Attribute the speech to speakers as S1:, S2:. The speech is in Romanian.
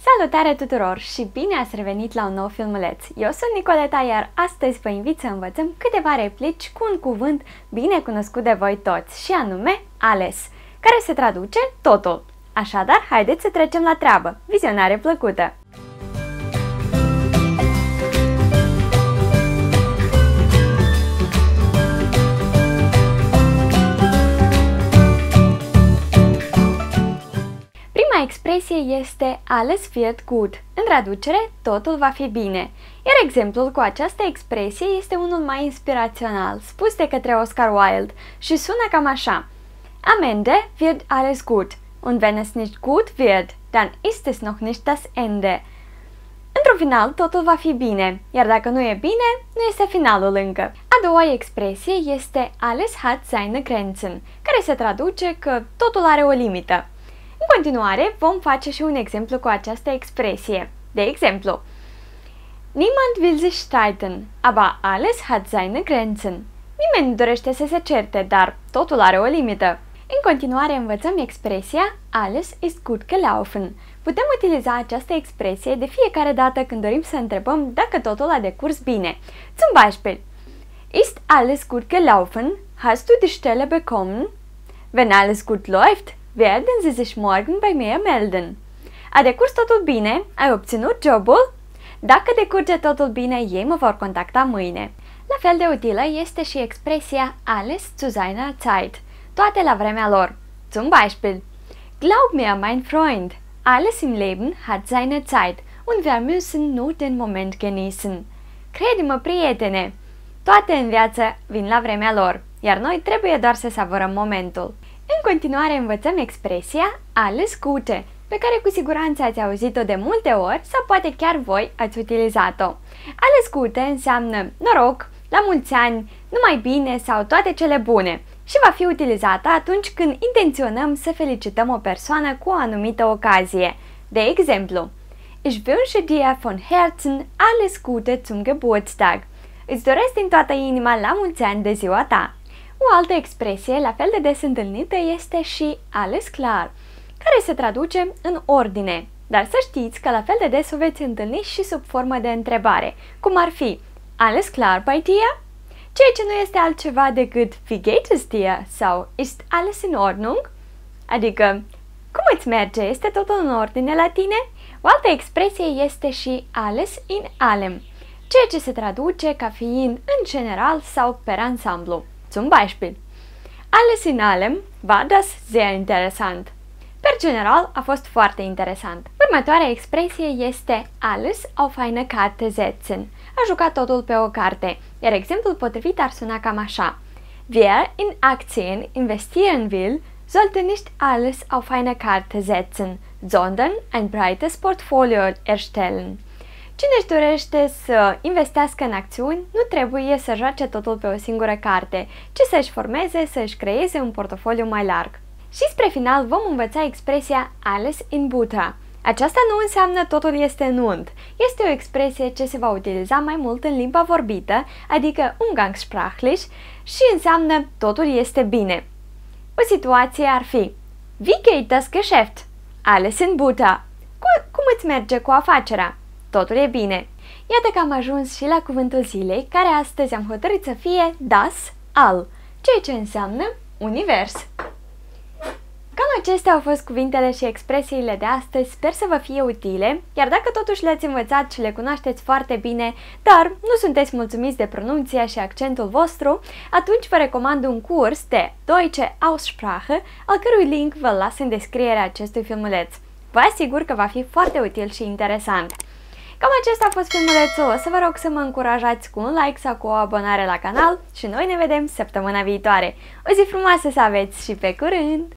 S1: Salutare tuturor și bine ați revenit la un nou filmuleț! Eu sunt Nicoleta, iar astăzi vă invit să învățăm câteva replici cu un cuvânt bine cunoscut de voi toți, și anume ales, care se traduce totul. Așadar, haideți să trecem la treabă! Vizionare plăcută! Prima expresie este alles wird gut. În traducere, totul va fi bine. Iar exemplul cu această expresie este unul mai inspirațional, spus de către Oscar Wilde și sună cam așa: Am Ende wird alles gut. Und wenn es nicht gut wird, dann ist es noch nicht das Ende. Într-un final, totul va fi bine, iar dacă nu e bine, nu este finalul încă. A doua expresie este alles hat seine Grenzen, care se traduce că totul are o limită. În continuare, vom face și un exemplu cu această expresie. De exemplu, Niemand will sich streiten, aber alles hat seine Grenzen. Nimeni nu dorește să se certe, dar totul are o limită. În continuare, învățăm expresia alles ist gut gelaufen. Putem utiliza această expresie de fiecare dată când dorim să întrebăm dacă totul a decurs bine. Zum Beispiel, Ist alles gut gelaufen? Hast du die Stelle bekommen? Wenn alles gut läuft, werden Sie sich morgen bei mir melden. A decurs totul bine? Ai obținut jobul? Dacă decurge totul bine, ei mă vor contacta mâine. La fel de utilă este și expresia alles zu seiner Zeit, toate la vremea lor. Zum Beispiel, Glaub mir, mein Freund, alles im Leben hat seine Zeit und wir müssen nur den Moment genießen. Crede-mă, prietene, toate în viață vin la vremea lor, iar noi trebuie doar să savurăm momentul. În continuare învățăm expresia alles Gute, pe care cu siguranță ați auzit-o de multe ori sau poate chiar voi ați utilizat-o. Alles Gute înseamnă noroc, la mulți ani, numai bine sau toate cele bune și va fi utilizată atunci când intenționăm să felicităm o persoană cu o anumită ocazie. De exemplu, Ich wünsche dir von Herzen alles Gute zum Geburtstag. Îți doresc din toată inima la mulți ani de ziua ta. O altă expresie la fel de des întâlnită este și alles klar, care se traduce în ordine, dar să știți că la fel de des o veți întâlni și sub formă de întrebare, cum ar fi alles klar bei dir? Ceea ce nu este altceva decât wie geht es dir? Sau ist alles in Ordnung? Adică, cum îți merge? Este totul în ordine la tine? O altă expresie este și alles in allem, ceea ce se traduce ca fiind în general sau per ansamblu. Zum Beispiel, Alles in allem war das sehr interessant. Per general, a fost foarte interesant. Următoarea expresie este alles auf eine Karte setzen. A juca totul pe o carte, iar exemplul potrivit ar suna cam așa: Wer in Aktien investieren will, sollte nicht alles auf eine Karte setzen, sondern ein breites Portfolio erstellen. Cine își dorește să investească în acțiuni, nu trebuie să joace totul pe o singură carte, ci să-și formeze, să-și creeze un portofoliu mai larg. Și spre final vom învăța expresia alles in Butter. Aceasta nu înseamnă totul este în unt. Este o expresie ce se va utiliza mai mult în limba vorbită, adică umgangssprachlich, și înseamnă totul este bine. O situație ar fi: Wie geht das Geschäft? Alles in Butter. Cum îți merge cu afacerea? Totul e bine. Iată că am ajuns și la cuvântul zilei, care astăzi am hotărât să fie das All, ceea ce înseamnă univers. Cam acestea au fost cuvintele și expresiile de astăzi, sper să vă fie utile, iar dacă totuși le-ați învățat și le cunoașteți foarte bine, dar nu sunteți mulțumiți de pronunția și accentul vostru, atunci vă recomand un curs de Deutsche Aussprache, al cărui link vă las în descrierea acestui filmuleț. Vă asigur că va fi foarte util și interesant. Cam acesta a fost filmulețul, o să vă rog să mă încurajați cu un like sau cu o abonare la canal și noi ne vedem săptămâna viitoare. O zi frumoasă să aveți și pe curând!